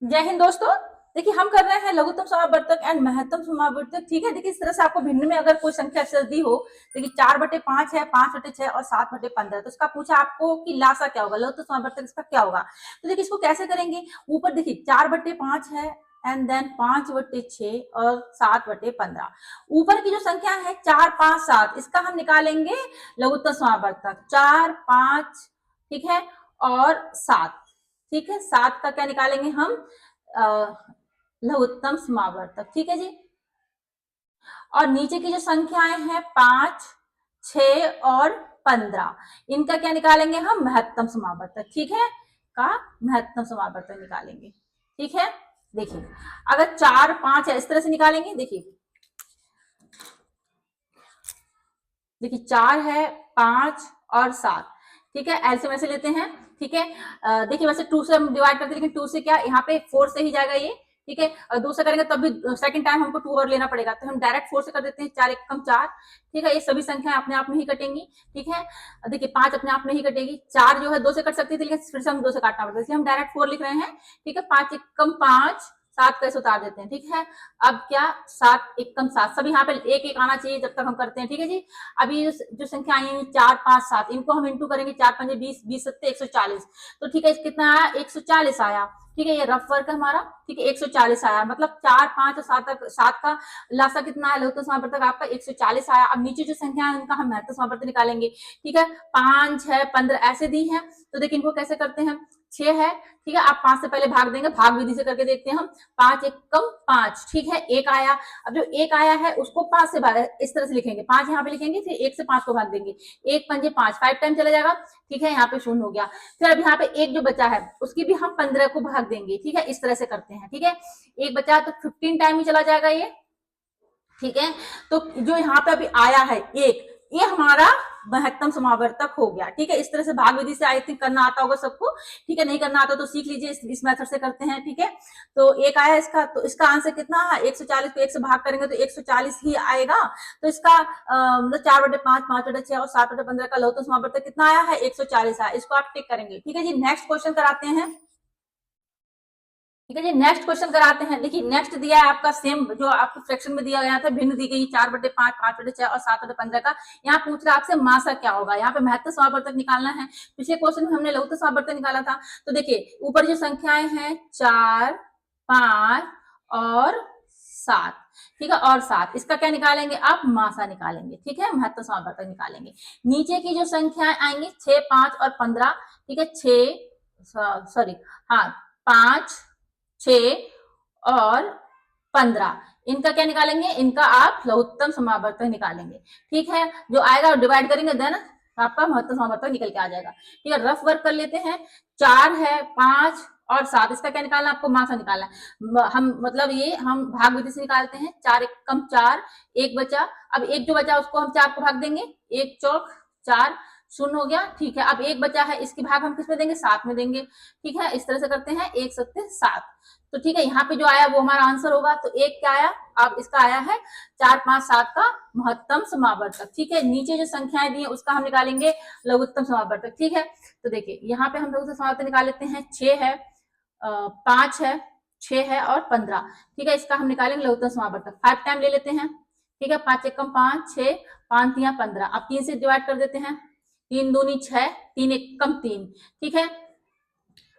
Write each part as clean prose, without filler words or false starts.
जय हिंद दोस्तों। देखिए हम कर रहे हैं लघुत्तम समावर्तक एंड महत्तम समावर्तक। ठीक है, देखिए इस तरह से आपको भिन्न में अगर कोई संख्या अक्षर दी हो, देखिए 4/5 है, 5/6 और 7/15, तो इसका पूछा आपको कि लासा क्या होगा, लघुत्तम समावर्तक इसका क्या होगा। तो देखिए इसको कैसे करेंगे। ऊपर देखिए 4/5 है एंड देन 5/6 और 7/15। ऊपर की जो संख्या है 4, 5, 7, इसका हम निकालेंगे लघुत्तम समावर्तक 4, 5, ठीक है, और 7। ठीक है, 7 का क्या निकालेंगे हम, लघुत्तम समावर्तक। ठीक है जी। और नीचे की जो संख्याएं हैं 5, 6 और 15, इनका क्या निकालेंगे हम, महत्तम समावर्तक। ठीक है, का महत्तम समावर्तक निकालेंगे। ठीक है, देखिए अगर 4, 5 है इस तरह से निकालेंगे। देखिए देखिए 4 है, 5 और 7। ठीक है, एलसीएम ऐसे लेते हैं। ठीक है, देखिए वैसे 2 से हम डिवाइड करते हैं, लेकिन 2 से क्या यहाँ पे 4 से ही जाएगा ये। ठीक है, और 2 से करेंगे तब भी सेकंड टाइम हमको 2 और लेना पड़ेगा, तो हम डायरेक्ट 4 से कर देते हैं। 4 एक कम 4। ठीक है, ये सभी संख्याएं अपने आप में ही कटेंगी। ठीक है, देखिए 5 अपने आप में ही कटेगी। 4 जो है 2 से कट सकती थी, लेकिन फिर से हम 2 से काटना पड़ता है, इसलिए हम डायरेक्ट 4 लिख रहे हैं। ठीक है, 5 एक कम 5, 7 कैसे उतार देते हैं। ठीक है, अब क्या, 7 एक कम 7, सब यहाँ पे एक एक आना चाहिए जब तक हम करते हैं। ठीक है जी। अभी जो संख्या आई है 4, 5, 7, इनको हम इंटू करेंगे। 4 पंजे 20, 20 सत्ते 140। तो ठीक है, कितना आया, 140 आया। ठीक है, ये रफ वर्क है हमारा। ठीक है, 140 आया, मतलब 4, 5 और 7 तक 7 का लासा कितना है लघुत्तम समावर्तक आपका, 140 आया। अब नीचे जो संख्या है उनका हम महत्तम समावर्तक निकालेंगे। ठीक है, 5, 6, 15 ऐसे दी है, तो देखिए इनको कैसे करते हैं। 6 है, ठीक है, आप 5 से पहले भाग देंगे, भाग विधि से करके देखते हैं हम। 5 एक कम 5, ठीक है, एक आया। अब जो एक आया है उसको 5 से भाग, इस तरह से लिखेंगे, 5 यहाँ पे लिखेंगे, फिर 1 से 5 को भाग देंगे। 1 पंजे 5, 5 टाइम चला जाएगा। ठीक है, यहाँ पे 0 हो गया। फिर अब यहाँ पे एक जो बचा है उसकी भी हम 15 को भाग देंगे। ठीक है, इस तरह से करते हैं। ठीक है, एक बचा तो 15 टाइम ही चला जाएगा ये। ठीक है, तो जो यहाँ पे अभी आया है एक, ये हमारा महत्तम समावर्तक हो गया। ठीक है, इस तरह से भाग विधि से आई थिंक करना आता होगा सबको। ठीक है, नहीं करना आता तो सीख लीजिए, इस मेथड से करते हैं। ठीक है, तो एक आया इसका, तो इसका आंसर कितना है, 140 को 1 से भाग करेंगे तो 140 ही आएगा। तो इसका मतलब 4/5, 5/6 और 7/15 का लघुत्तम समावर्तक कितना आया है, 140 आया। इसको आप टिक करेंगे। ठीक है जी, नेक्स्ट क्वेश्चन कराते हैं। ठीक है जी, नेक्स्ट क्वेश्चन कराते हैं। देखिए नेक्स्ट दिया है आपका सेम जो आपको फ्रैक्शन में दिया गया था, भिन्न दी गई 4/5, 5/6 और 7/15 का। यहाँ पूछ रहा है आपसे मासा क्या होगा। यहाँ पे महत्तम समावर्तक निकालना है। पिछले क्वेश्चन में हमने लघुत्तम समावर्तक निकाला था। तो देखिए ऊपर जो संख्याएं हैं 4, 5 और 7। ठीक है, और 7, इसका क्या निकालेंगे आप, मासा निकालेंगे। ठीक है, महत्तम समावर्तक निकालेंगे। नीचे की जो संख्याएं आएंगी 6, 5 और 15। ठीक है, 6 सॉरी, हाँ, 5, 6 और 15, इनका क्या निकालेंगे, इनका आप लघुत्तम समावर्तक निकालेंगे। ठीक है, जो आएगा डिवाइड करेंगे देन आपका महत्तम समावर्तक निकल के आ जाएगा। ठीक है, रफ वर्क कर लेते हैं। 4 है, 5 और 7, इसका क्या निकालना, आपको मासा निकालना है। हम मतलब ये हम भाग विधि से निकालते हैं। 4 एक कम 4, एक बचा। अब एक जो बचा उसको हम 4 को भाग देंगे, 1 चौक 4, 0 हो गया। ठीक है, अब एक बचा है, इसकी भाग हम किस में देंगे, 7 में देंगे। ठीक है, इस तरह से करते हैं, 1 सत्ते 7। तो ठीक है, यहाँ पे जो आया वो हमारा आंसर होगा। तो एक क्या आया, अब इसका आया है 4, 5, 7 का महत्तम समावर्तक। ठीक है, नीचे जो संख्याएं दी है उसका हम निकालेंगे लघुत्तम समावर्तक। ठीक है, तो देखिए यहाँ पे हम लघुत्तम समावर्तक निकाल लेते हैं। 6 है, 5 है, 6 है और 15। ठीक है, इसका हम निकालेंगे लघुत्तम समावर्तक। 5 टाइम ले लेते हैं। ठीक है, 5 एक कम 5, 6, 5 तिया 15। अब 3 से डिवाइड कर देते हैं। 3 दूनी 6, 3 एक कम 3। ठीक है,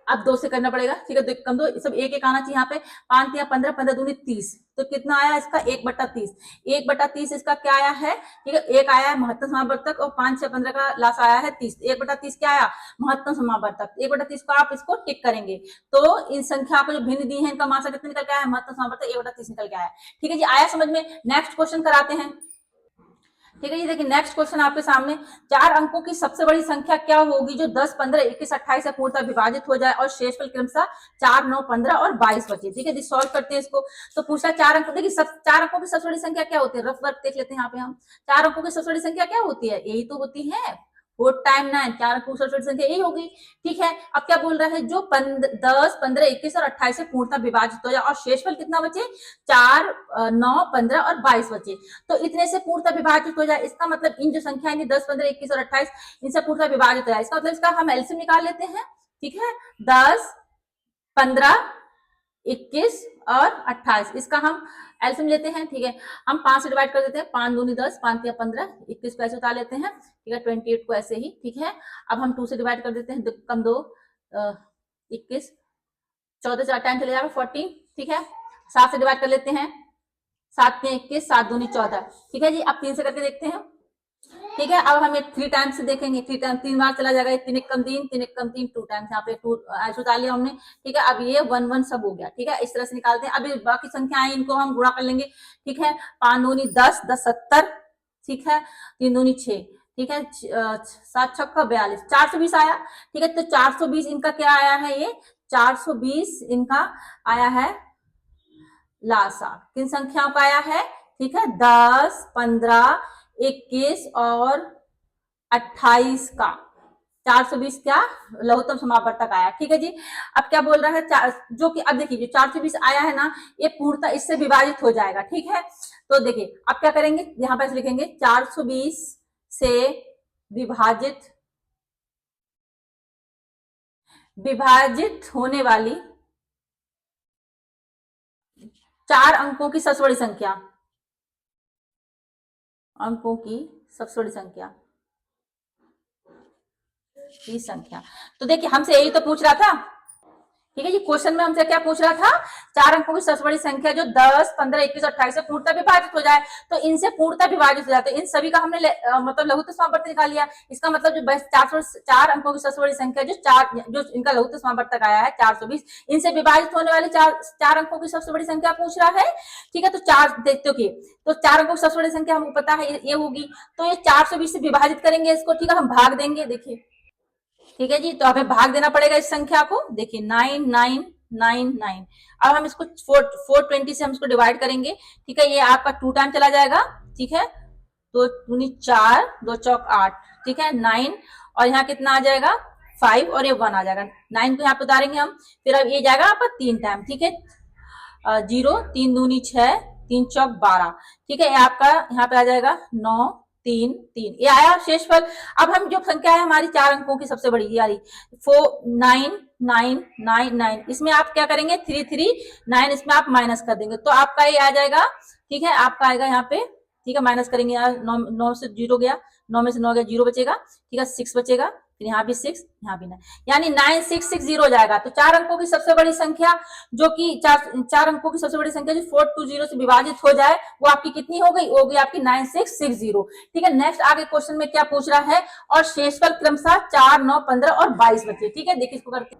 अब 2 से करना पड़ेगा। ठीक है, 2 कम 2, सब एक एक आना चाहिए यहाँ पे। 5 या 15, 15 दूनी 30, तो कितना आया इसका, 1/30। 1/30 इसका क्या आया है। ठीक है, एक आया है महत्तम समावर्तक और 5, 6, 15 का लाश आया है 30। 1/30 क्या आया, महत्तम समावर्तक। 1/30 को आप इसको टिक करेंगे तो इन संख्या को जो भिन्न दी है इनका मासा कितना निकल के आया, महत्तम समावर्तक 1/30 निकल के आया। ठीक है जी, आया समझ में। नेक्स्ट क्वेश्चन कराते हैं। ठीक है जी, देखिए नेक्स्ट क्वेश्चन आपके सामने, 4 अंकों की सबसे बड़ी संख्या क्या होगी जो 10, 15, 21, 28 से पूर्णतः विभाजित हो जाए और शेषफल क्रमशः 4, 9, 15 और 22 बचे। ठीक है जी, सॉल्व करते हैं इसको। तो पूछा 4 अंक, देखिए 4 अंकों की सबसे बड़ी संख्या क्या होती है, रफ वर्क देख लेते हैं यहाँ पे हम। 4 अंकों की सबसे बड़ी संख्या क्या होती है, यही तो होती है 4 टाइम 9, 4 अंकों की सबसे बड़ी संख्या यही होगी। ठीक है, अब क्या बोल रहा है, जो 10, 15, 21 और 28 से पूर्णतः विभाजित हो जाए और शेषफल कितना बचे, 4, 9, 15 और 22 बचे। तो इतने से पूर्णतः विभाजित हो जाए, इसका मतलब इन जो संख्या 10, 15, 21 और 28, इनसे पूर्णतः विभाजित हो जाए। इसका मतलब इसका हम एलसीएम निकाल लेते हैं। ठीक है, 10, 15 21 और 28, इसका हम एलसीएम लेते हैं। ठीक है, हम 5 से डिवाइड कर देते हैं, 5 दूनी 10, 5 या 15, 21 को ऐसे उतार लेते हैं। ठीक है, 28 को ऐसे ही। ठीक है, अब हम 2 से डिवाइड कर देते हैं, कम 2 21, 14 4 टाइम चले जाएगा 14। ठीक है, 7 से डिवाइड कर लेते हैं, 7 में 21, 7 दूनी 14। ठीक है जी, अब 3 से करके देखते हैं। ठीक है, अब हम 3 टाइम्स से देखेंगे, 3 टाइम 3 बार चला जाएगा, 3 एक कम 3, 3 एक कम 3, 2 टाइम्स यहाँ पे 2 ऐसे उतार लिया हमने। ठीक है, अब ये 1 1 सब हो गया। ठीक है, इस तरह से निकालते हैं। अभी बाकी संख्याएं इनको हम गुणा कर लेंगे। ठीक है, 5 दूनी 10, 10 70। ठीक है, 3 दूनी 6। ठीक है, 7 छक्का 42, 420 आया। ठीक है, तो 420 इनका क्या आया है, ये 420 इनका आया है लासा। किन संख्याओं का आया है? ठीक है, 10, 15, 21 और 28 का 420 क्या लघुत्तम समापवर्तक आया। ठीक है जी, अब क्या बोल रहा है, जो कि अब देखिए जो 420 आया है ना, ये पूर्णतः इससे विभाजित हो जाएगा। ठीक है, तो देखिए अब क्या करेंगे, यहां पर लिखेंगे 420 से विभाजित होने वाली 4 अंकों की सबसे बड़ी संख्या, अंकों की सबसे बड़ी संख्या, की संख्या। तो देखिए हमसे यही तो पूछ रहा था। ठीक है जी, क्वेश्चन में हमसे क्या पूछ रहा था, 4 अंकों की सबसे बड़ी संख्या जो 10, 15, 21 और 28 से पूर्णतः विभाजित हो जाए। तो इनसे पूर्णतः विभाजित हो जाए, तो इन सभी का हमने मतलब लघुत्तम समापवर्तक निकाल लिया। इसका मतलब जो 4 अंकों की सबसे बड़ी संख्या जो इनका लघुत्तम समापवर्तक आया है 420, इनसे विभाजित होने वाले 4 अंकों की सबसे बड़ी संख्या पूछ रहा है। ठीक है, तो 4 देखते हो कि तो 4 अंकों की सबसे बड़ी संख्या हमको पता है ये होगी, तो ये 420 से विभाजित करेंगे इसको। ठीक है, हम भाग देंगे, देखिए। ठीक है जी, तो हमें भाग देना पड़ेगा इस संख्या को। देखिए 9 9 9 9। अब हम इसको 420 से हम इसको डिवाइड करेंगे। ठीक है, ये आपका 2 टाइम चला जाएगा। ठीक है, तो 4 2 चौक 8। ठीक है, 9 और यहाँ कितना आ जाएगा 5 और ये 1 आ जाएगा। 9 को यहाँ पे उतारेंगे हम, फिर अब ये जाएगा आपका 3 टाइम। ठीक है, 0 3 दूनी 6, 3 चौक 12। ठीक है, ये आपका यहाँ पे आ जाएगा 9 3 3, ये आया शेषफल। अब हम जो संख्या है हमारी 4 अंकों की सबसे बड़ी यानी 4 9 9 9 9, इसमें आप क्या करेंगे 3 3 9, इसमें आप माइनस कर देंगे तो आपका ये आ जाएगा। ठीक है, आपका आएगा यहाँ पे। ठीक है, माइनस करेंगे, यहाँ 9 से 0 गया, 9 में से 9 गया, 0 बचेगा। ठीक है, 6 बचेगा, फिर यहाँ भी 6, यहाँ भी 9, यानी 9660 हो जाएगा। तो 4 अंकों की सबसे बड़ी संख्या जो कि 4 अंकों की सबसे बड़ी संख्या जो 420 से विभाजित हो जाए, वो आपकी कितनी हो गई, हो गई आपकी 9660। ठीक है, नेक्स्ट आगे क्वेश्चन में क्या पूछ रहा है, और शेषफल क्रमशः 4 9 15 और 22 बचे। ठीक है, देखिए इसको करके।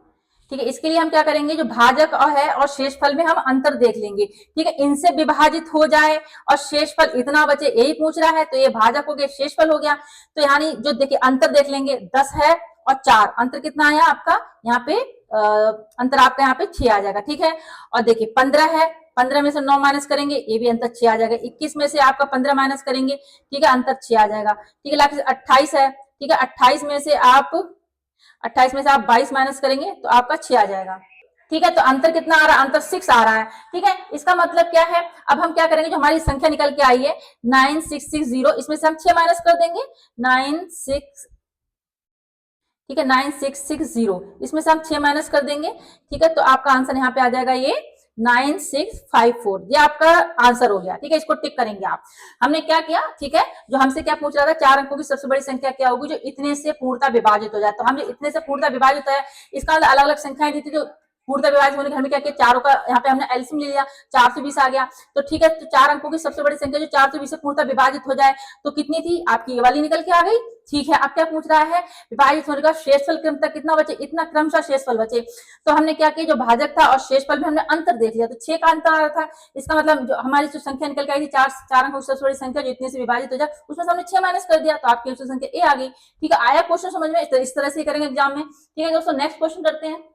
ठीक है, इसके लिए हम क्या करेंगे, जो भाजक है और शेषफल में हम अंतर देख लेंगे। ठीक है, इनसे विभाजित हो जाए और शेषफल इतना बचे, यही पूछ रहा है, तो ये भाजक हो गया, शेषफल हो गया। तो यानी जो देखिए अंतर देख लेंगे, 10 है और 4, अंतर कितना आया आपका यहाँ पे, अंतर आपका यहाँ पे 6 आ जाएगा। ठीक है, और देखिए 15 है, 15 में से 9 माइनस करेंगे, ये भी अंतर 6 आ जाएगा। 21 में से आपका 15 माइनस करेंगे, ठीक है, अंतर 6 आ जाएगा। ठीक है, लास्ट 28 है। ठीक है, 28 में से आप 22 माइनस करेंगे तो आपका 6 आ जाएगा। ठीक है, तो अंतर कितना आ रहा है, अंतर 6 आ रहा है। ठीक है, इसका मतलब क्या है, अब हम क्या करेंगे, जो हमारी संख्या निकल के आई है 9660, इसमें से हम 6 माइनस कर देंगे, 96, ठीक है 9660, इसमें से हम 6 माइनस कर देंगे। ठीक है, तो आपका आंसर यहाँ पे आ जाएगा ये 9654, ये आपका आंसर हो गया। ठीक है, इसको टिक करेंगे आप। हमने क्या किया, ठीक है, जो हमसे क्या पूछ रहा था, 4 अंकों की सबसे बड़ी संख्या क्या होगी जो इतने से पूर्णतः विभाजित हो जाए। तो हम जो इतने से पूर्णतः विभाजित है, इसका अलग अलग संख्याएं दी थी, जो पूर्णतः विभाजित होने के हमने क्या किया, चारों का यहाँ पे हमने एलसीएम ले लिया, 420 आ गया। तो ठीक है, तो 4 अंकों की सबसे बड़ी संख्या जो 420 से पूर्णतः विभाजित हो जाए, तो कितनी थी आपकी, ये वाली निकल के आ गई। ठीक है, अब क्या पूछ रहा है, विभाजित होने का शेषफल क्रमशः कितना बचे, इतना क्रमशः शेषफल बचे। तो हमने क्या किया, जो भाजक था और शेषफल में हमने अंतर देख लिया, तो 6 का अंतर आ रहा था। इसका मतलब जो हमारी जो संख्या निकल के आई थी, 4 अंकों की सबसे बड़ी संख्या जो इतने से विभाजित हो जाए, उसमें से हमने 6 माइनस कर दिया, तो आपकी संख्या ए आ गई। ठीक है, आया क्वेश्चन समझ में, इस तरह से करेंगे एग्जाम में। ठीक है दोस्तों, नेक्स्ट क्वेश्चन करते हैं।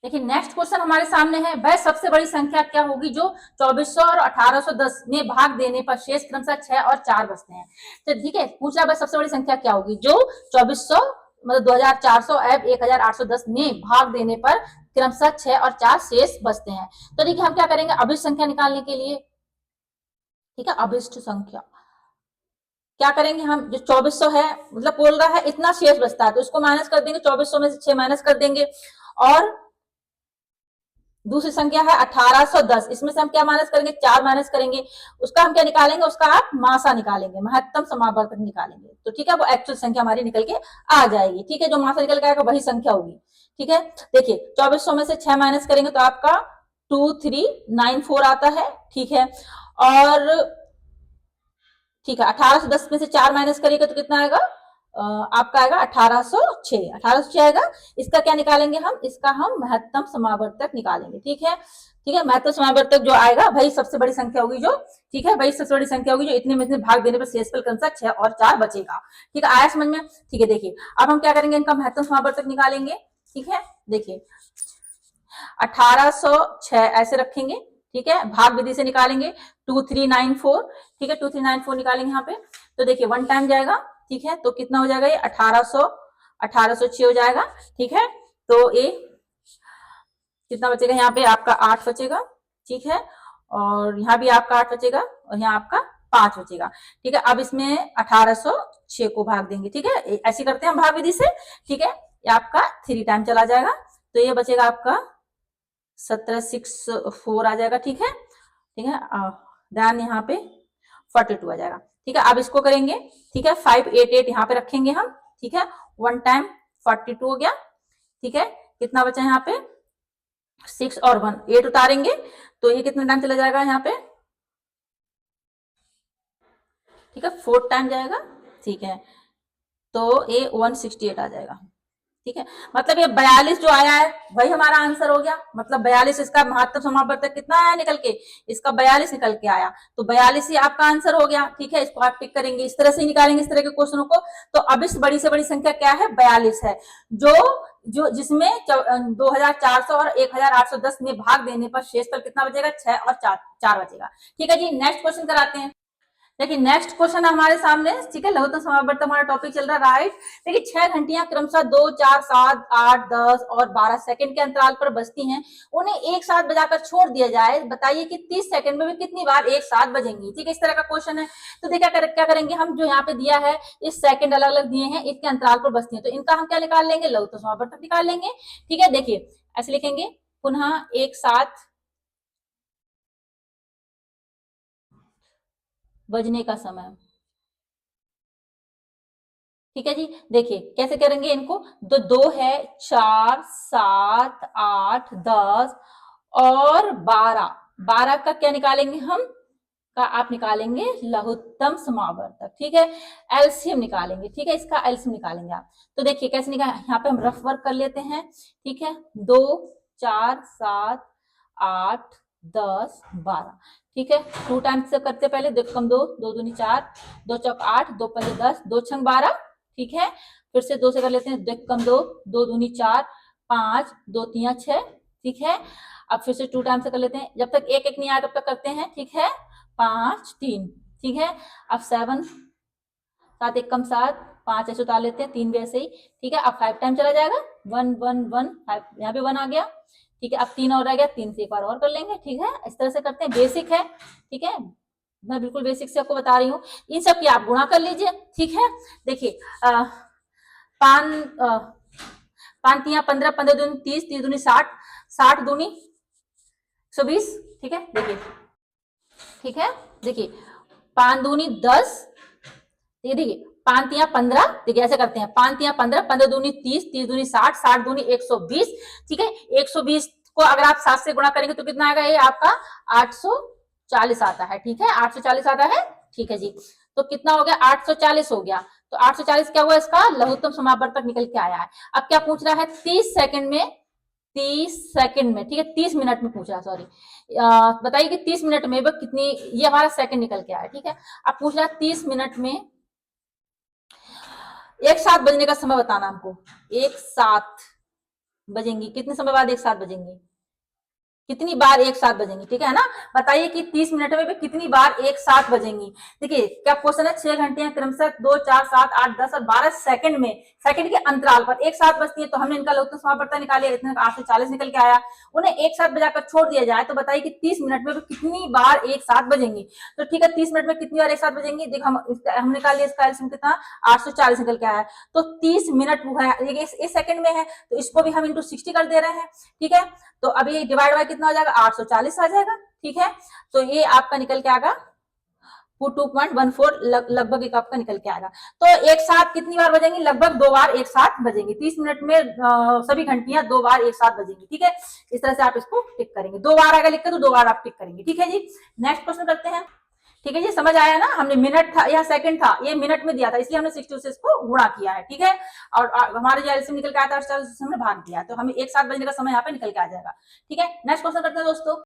देखिए नेक्स्ट क्वेश्चन हमारे सामने है, वह सबसे बड़ी संख्या क्या होगी जो 2400 और 1810 में भाग देने पर शेष क्रमशः 6 और 4 बचते हैं। तो ठीक है, पूछ रहा है सबसे बड़ी संख्या क्या होगी जो 2400 मतलब 2400 एवं 1810 में भाग देने पर क्रमशः 6 और 4 शेष बचते हैं। तो देखिए हम क्या करेंगे, अभिष्ट संख्या निकालने के लिए, ठीक है, अभिष्ट संख्या क्या करेंगे हम, जो 2400 है मतलब बोल रहा है इतना शेष बचता है, तो इसको माइनस कर देंगे, 2400 में से 6 माइनस कर देंगे, और दूसरी संख्या है 1810, इसमें से हम क्या माइनस करेंगे, 4 माइनस करेंगे, उसका हम क्या निकालेंगे, उसका आप मासा निकालेंगे, महत्तम समावर्तक निकालेंगे। तो ठीक है, वो एक्चुअल संख्या हमारी निकल के आ जाएगी। ठीक है, जो मासा निकल के आएगा वही संख्या होगी। ठीक है, देखिए 2400 में से 6 माइनस करेंगे तो आपका 2394 आता है। ठीक है, और ठीक है 1810 में से 4 माइनस करेंगे तो कितना आएगा, आपका आएगा 1806, 1806 आएगा। इसका क्या निकालेंगे हम, इसका हम महत्तम समावर्तक निकालेंगे। ठीक है, ठीक है, महत्तम समावर्तक जो आएगा वही सबसे बड़ी संख्या होगी जो, ठीक है, वही सबसे बड़ी संख्या होगी जो इतने में इतने भाग देने पर शेषफल क्रमशः 6 और 4 बचेगा। ठीक है, आया समझ में। ठीक है, देखिए अब हम क्या करेंगे, इनका महत्तम समावर्तक निकालेंगे। ठीक है, देखिए 1806 ऐसे रखेंगे। ठीक है, भाग विधि से निकालेंगे 2394। ठीक है, 2394 निकालेंगे यहाँ पे, तो देखिए 1 टाइम जाएगा। ठीक है, तो कितना हो जाएगा ये 1806 हो जाएगा। ठीक है, तो ये कितना बचेगा, यहाँ पे आपका 8 बचेगा। ठीक है, और यहाँ भी आपका 8 बचेगा और यहाँ आपका 5 बचेगा। ठीक है, अब इसमें 1806 को भाग देंगे। ठीक है, ऐसे करते हैं हम भाग विधि से। ठीक है, ये आपका 3 टाइम चला जाएगा, तो ये बचेगा आपका 1764 आ जाएगा। ठीक है, ठीक है, ध्यान यहाँ पे 42 आ जाएगा। ठीक है, अब इसको करेंगे। ठीक है, 588 यहाँ पे रखेंगे हम। ठीक है, 1 टाइम 42 हो गया। ठीक है, कितना बचा यहाँ पे, 6 और 1, 8 उतारेंगे तो ये कितना टाइम चला जाएगा यहाँ पे, ठीक है 4 टाइम जाएगा। ठीक है, तो ये 168 आ जाएगा। ठीक है, मतलब ये 42 जो आया है वही हमारा आंसर हो गया। मतलब 42 इसका महत्तम समावर्तक कितना आया निकल के, इसका 42 निकल के आया, तो 42 ही आपका आंसर हो गया। ठीक है, इसको आप टिक करेंगे, इस तरह से निकालेंगे इस तरह के क्वेश्चनों को। तो अब इस बड़ी से बड़ी संख्या क्या है, 42 है, जो जो जिसमें 2400 और 1810 में भाग देने पर शेषफल कितना बचेगा, 6 और 4 बचेगा। ठीक है जी, नेक्स्ट क्वेश्चन कराते हैं। देखिए नेक्स्ट क्वेश्चन हमारे सामने, ठीक है, लघुत्तम समावर्तक हमारा टॉपिक चल रहा है, राइट। देखिए 6 घंटियां क्रमशः 2, 4, 7, 8, 10 और 12 सेकंड के अंतराल पर बजती हैं, उन्हें एक साथ बजाकर छोड़ दिया जाए, बताइए कि 30 सेकंड में भी कितनी बार एक साथ बजेंगी। ठीक है, इस तरह का क्वेश्चन है। तो देखिए क्या करेंगे हम, जो यहाँ पे दिया है इस सेकंड अलग अलग दिए हैं, इसके अंतराल पर बजती है, तो इनका हम क्या निकाल लेंगे, लघुत्तम समावर्तक निकाल लेंगे। ठीक है, देखिए ऐसे लिखेंगे, पुनः एक साथ बजने का समय। ठीक है जी, देखिए कैसे करेंगे इनको, तो 2 है, 4, 7, 8, 10 और 12, 12 का क्या निकालेंगे हम, का आप निकालेंगे लघुत्तम समावर्तक। ठीक है, एलसीएम निकालेंगे। ठीक है, इसका एलसीएम निकालेंगे आप। तो देखिए कैसे निकाल, यहाँ पे हम रफ वर्क कर लेते हैं। ठीक है, 2, 4, 7, 8, 10, 12। ठीक है, 2 टाइम्स से करते पहले, 2 कम 2, 2 दूनी 4, 2 चौक 8, 2 पंजे 10, 2 छंग 12। ठीक है, फिर से 2 से कर लेते हैं, 2 कम 2, 2 दूनी 4, 5, 2 तिया 6। ठीक है, अब फिर से 2 टाइम से कर लेते हैं, जब तक एक एक नहीं आया तब तक करते हैं। ठीक है, 5, 3। ठीक है, अब 7, 7 एक कम 7, 5 ऐसे उतार लेते हैं, 3 भी ऐसे ही। ठीक है, अब 5 टाइम चला जाएगा, 1 1 1, 5 यहाँ पे 1 आ गया। ठीक है, अब 3 और रह गया, 3 से एक बार और कर लेंगे। ठीक है, इस तरह से करते हैं, बेसिक है। ठीक है, मैं बिल्कुल बेसिक से आपको बता रही हूँ, इन सब की आप गुणा कर लीजिए। ठीक है, देखिए पान तिया 15, 15 दूनी 30, 30 दूनी 60, 60 दूनी 120। ठीक है, देखिए, ठीक है, देखिए 5 दूनी 10, देखिए 5 तिया 15, देखिए ऐसे करते हैं, 5 तिया 15, 15 दूनी 30, 30 दूनी 60, 60 दूनी 120। ठीक है, 120 को अगर आप 7 से गुणा करेंगे तो कितना आएगा, ये आपका 840 आता है। ठीक है, 840 आता है। ठीक है जी, तो कितना हो गया, 840 हो गया। तो 840 क्या हुआ, इसका लघुत्तम समावर्तक निकल के आया है। अब क्या पूछ रहा है, 30 सेकंड में, 30 सेकंड में, ठीक है 30 मिनट में पूछ रहा है, सॉरी, बताइए कि 30 मिनट में कितनी, ये हमारा सेकंड निकल के आया। ठीक है, अब पूछ रहा है 30 मिनट में एक साथ बजने का समय बताना हमको, एक साथ बजेंगी, कितने समय बाद एक साथ बजेंगी, कितनी बार एक साथ बजेंगी। ठीक है ना, बताइए कि 30 मिनट में भी कितनी बार एक साथ बजेंगी। देखिए क्या क्वेश्चन है, 6 घंटियां क्रमशः 2, 4, 7, 8, 10 और 12 सेकंड में, सेकंड के अंतराल पर एक साथ बजती है, तो हमने इनका लघुत्तम समावर्तक निकाले, इतने 840 निकल के आया। उन्हें एक साथ बजाकर छोड़ दिया जाए, तो बताइए कि 30 मिनट में भी कितनी बार एक साथ बजेंगी। तो ठीक है, 30 मिनट में कितनी बार एक साथ बजेंगी, देखो हम निकाल लिया, इसका एलसीएम कितना, 840 निकल के आया। तो 30 मिनट वो है, इस सेकंड में है, तो इसको भी हम इंटू 60 कर दे रहे हैं। ठीक है, तो अभी डिवाइड बाय कितना हो जाएगा, 840 आ जाएगा। ठीक है, तो ये आपका निकल के आएगा 2.14 लगभग एक आपका निकल के आएगा। तो एक साथ कितनी बार बजेंगी, लगभग 2 बार एक साथ बजेंगी। 30 मिनट में सभी घंटियां 2 बार एक साथ बजेंगी। ठीक है, इस तरह से आप इसको टिक करेंगे। 2 बार आगे लिख कर तो 2 बार आप टिक करेंगे। ठीक है जी, नेक्स्ट क्वेश्चन करते हैं। ठीक है जी, समझ आया ना, हमने मिनट था या सेकंड था, ये मिनट में दिया था, इसलिए हमने 62 से इसको गुणा किया है। ठीक है, और हमारे जो एलसीएम निकल के आया था 48 से हमने भाग दिया, तो हमें एक साथ बजने का समय यहाँ पे निकल के आ जाएगा। ठीक है, नेक्स्ट क्वेश्चन करते हैं दोस्तों।